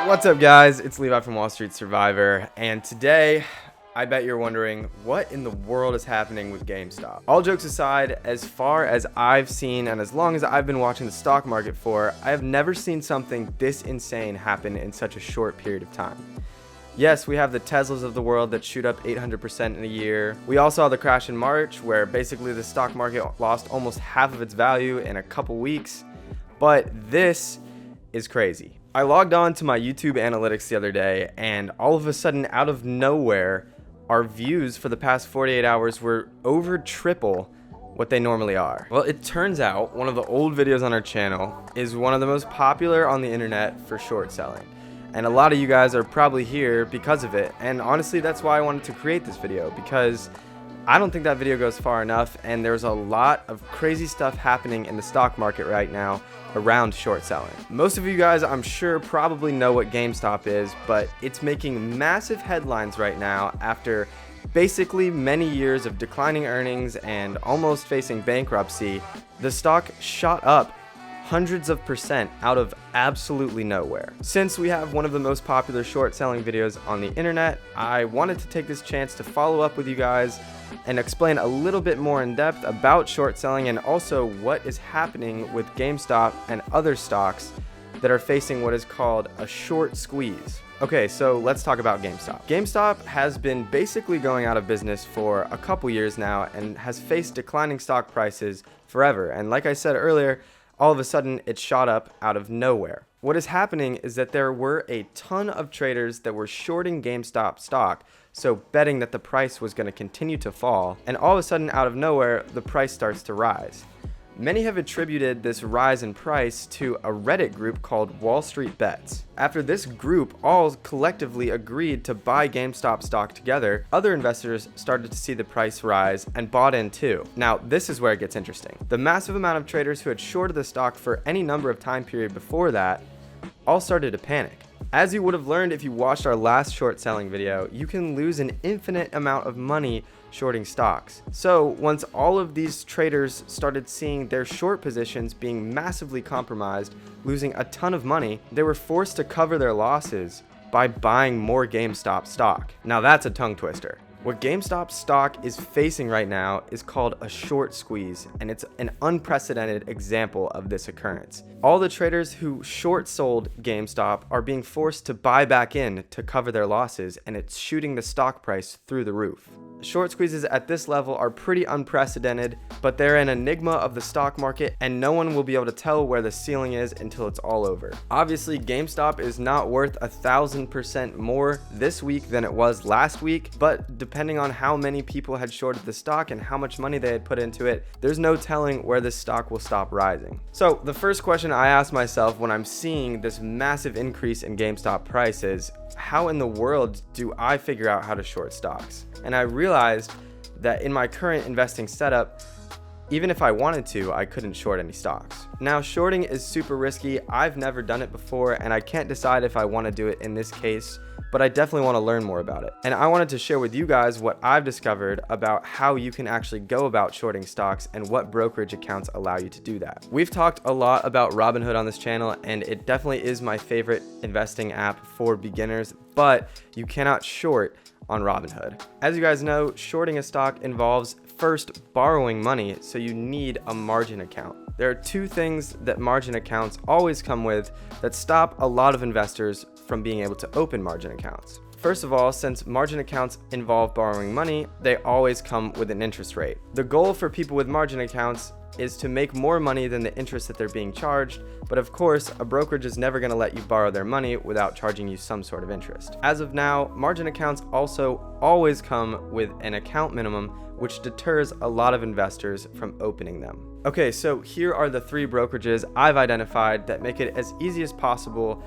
What's up, guys? It's Levi from Wall Street Survivor, and today I bet you're wondering what in the world is happening with GameStop. All jokes aside, as far as I've seen and as long as I've been watching the stock market for, I have never seen something this insane happen in such a short period of time. Yes, we have the Teslas of the world that shoot up 800% in a year. We all saw the crash in March, where basically the stock market lost almost half of its value in a couple weeks, but this is crazy. I logged on to my YouTube analytics the other day, and all of a sudden, out of nowhere, our views for the past 48 hours were over triple what they normally are. Well, it turns out one of the old videos on our channel is one of the most popular on the internet for short selling. And a lot of you guys are probably here because of it. And honestly, that's why I wanted to create this video, because I don't think that video goes far enough, and there's a lot of crazy stuff happening in the stock market right now around short selling. Most of you guys, I'm sure, probably know what GameStop is, but it's making massive headlines right now after basically many years of declining earnings and almost facing bankruptcy. The stock shot up hundreds of percent out of absolutely nowhere. Since we have one of the most popular short selling videos on the internet, I wanted to take this chance to follow up with you guys and explain a little bit more in depth about short selling and also what is happening with GameStop and other stocks that are facing what is called a short squeeze. Okay, so let's talk about GameStop. GameStop has been basically going out of business for a couple years now and has faced declining stock prices forever. And like I said earlier, all of a sudden it shot up out of nowhere. What is happening is that there were a ton of traders that were shorting GameStop stock, so betting that the price was going to continue to fall, and all of a sudden out of nowhere the price starts to rise. Many have attributed this rise in price to a Reddit group called Wall Street Bets. After this group all collectively agreed to buy GameStop stock together, other investors started to see the price rise and bought in too. Now, this is where it gets interesting. The massive amount of traders who had shorted the stock for any number of time period before that all started to panic. As you would have learned if you watched our last short selling video, you can lose an infinite amount of money shorting stocks. So once all of these traders started seeing their short positions being massively compromised, losing a ton of money, they were forced to cover their losses by buying more GameStop stock. Now that's a tongue twister. What GameStop stock is facing right now is called a short squeeze, and it's an unprecedented example of this occurrence. All the traders who short sold GameStop are being forced to buy back in to cover their losses, and it's shooting the stock price through the roof. Short squeezes at this level are pretty unprecedented, but they're an enigma of the stock market, and no one will be able to tell where the ceiling is until it's all over. Obviously, GameStop is not worth 1,000% more this week than it was last week, but depending on how many people had shorted the stock and how much money they had put into it, there's no telling where this stock will stop rising. So the first question I ask myself when I'm seeing this massive increase in GameStop prices, how in the world do I figure out how to short stocks? And I realized that in my current investing setup, even if I wanted to, I couldn't short any stocks. Now, shorting is super risky. I've never done it before, and I can't decide if I want to do it in this case, but I definitely want to learn more about it. And I wanted to share with you guys what I've discovered about how you can actually go about shorting stocks and what brokerage accounts allow you to do that. We've talked a lot about Robinhood on this channel, and it definitely is my favorite investing app for beginners, but you cannot short on Robinhood. As you guys know, shorting a stock involves first borrowing money, so you need a margin account. There are two things that margin accounts always come with that stop a lot of investors from being able to open margin accounts. First of all, since margin accounts involve borrowing money, they always come with an interest rate. The goal for people with margin accounts is to make more money than the interest that they're being charged, but of course, a brokerage is never going to let you borrow their money without charging you some sort of interest. As of now, margin accounts also always come with an account minimum, which deters a lot of investors from opening them. Okay, so here are the 3 brokerages I've identified that make it as easy as possible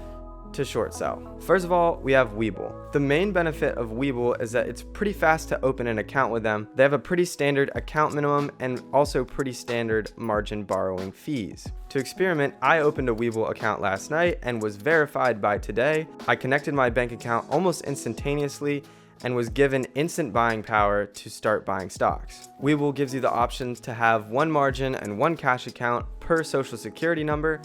to short sell. First of all, we have Webull. The main benefit of Webull is that it's pretty fast to open an account with them. They have a pretty standard account minimum and also pretty standard margin borrowing fees. To experiment, I opened a Webull account last night and was verified by today. I connected my bank account almost instantaneously and was given instant buying power to start buying stocks. Webull gives you the option to have 1 margin and 1 cash account per social security number,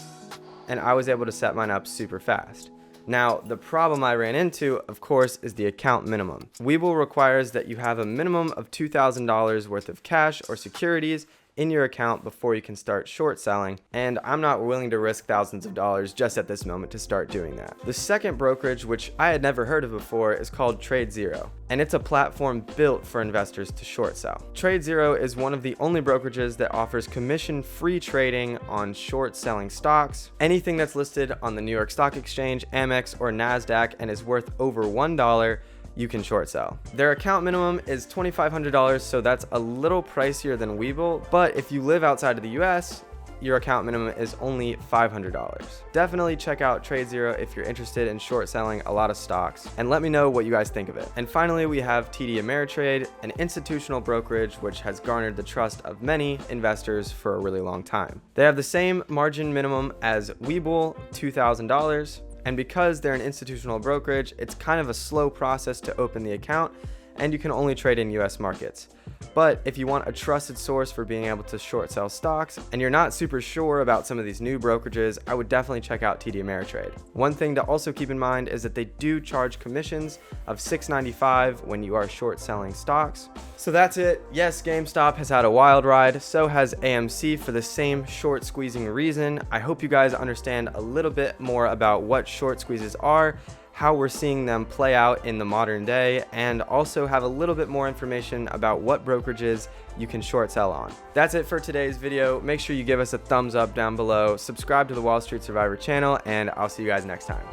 and I was able to set mine up super fast. Now, the problem I ran into, of course, is the account minimum. Webull requires that you have a minimum of $2,000 worth of cash or securities in your account before you can start short selling, and I'm not willing to risk thousands of dollars just at this moment to start doing that. The second brokerage, which I had never heard of before, is called TradeZero, and it's a platform built for investors to short sell. TradeZero is one of the only brokerages that offers commission-free trading on short selling stocks. Anything that's listed on the New York Stock Exchange, Amex, or NASDAQ and is worth over $1, you can short sell. Their account minimum is $2,500, so that's a little pricier than Webull, but if you live outside of the US, your account minimum is only $500. Definitely check out TradeZero if you're interested in short selling a lot of stocks, and let me know what you guys think of it. And finally, we have TD Ameritrade, an institutional brokerage which has garnered the trust of many investors for a really long time. They have the same margin minimum as Webull, $2,000. And because they're an institutional brokerage, it's kind of a slow process to open the account, and you can only trade in US markets. But if you want a trusted source for being able to short sell stocks, and you're not super sure about some of these new brokerages, I would definitely check out TD Ameritrade. One thing to also keep in mind is that they do charge commissions of $6.95 when you are short selling stocks. So that's it. Yes, GameStop has had a wild ride, so has AMC for the same short squeezing reason. I hope you guys understand a little bit more about what short squeezes are, how we're seeing them play out in the modern day, and also have a little bit more information about what brokerages you can short sell on. That's it for today's video. Make sure you give us a thumbs up down below, subscribe to the Wall Street Survivor channel, and I'll see you guys next time.